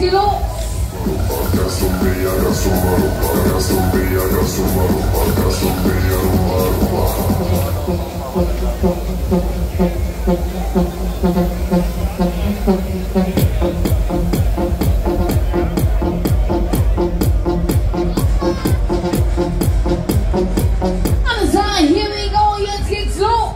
geht los. Alles klar, here we go, jetzt geht's los.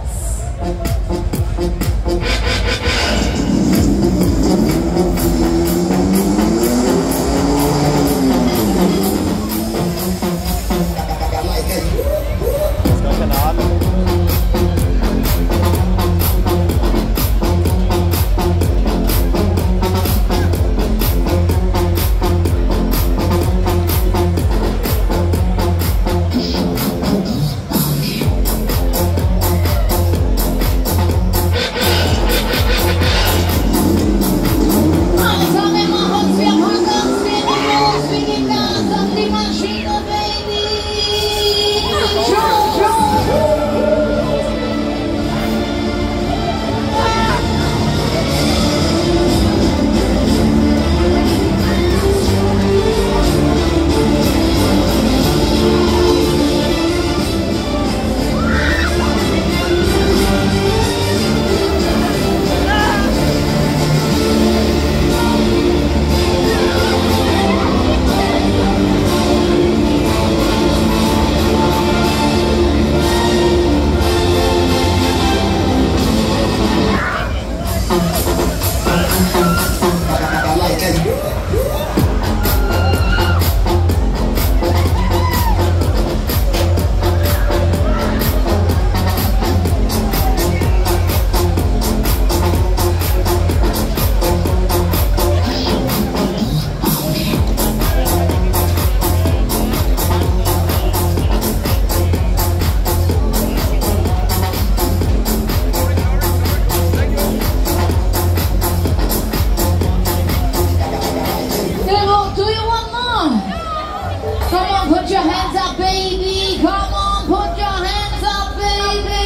Come on, put your hands up, baby. Come on, put your hands up, baby.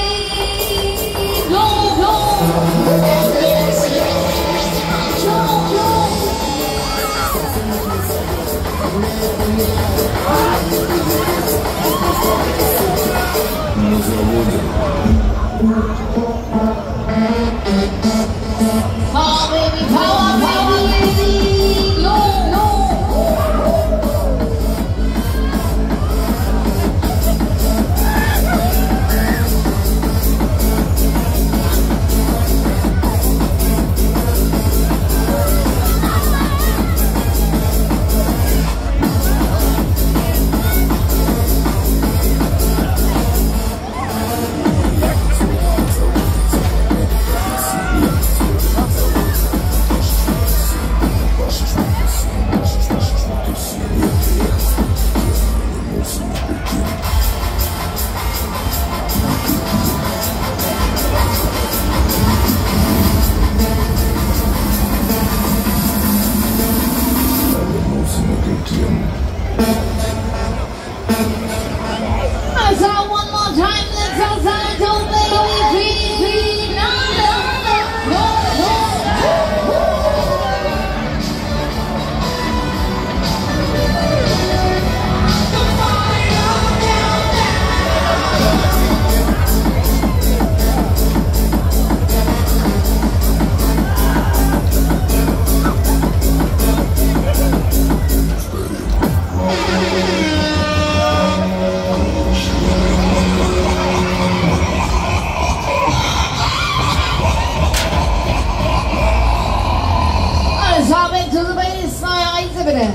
Go, go. Power, baby, power, baby. Go, go. One more time, let's outside, don't baby, to the base, my eyes bitte.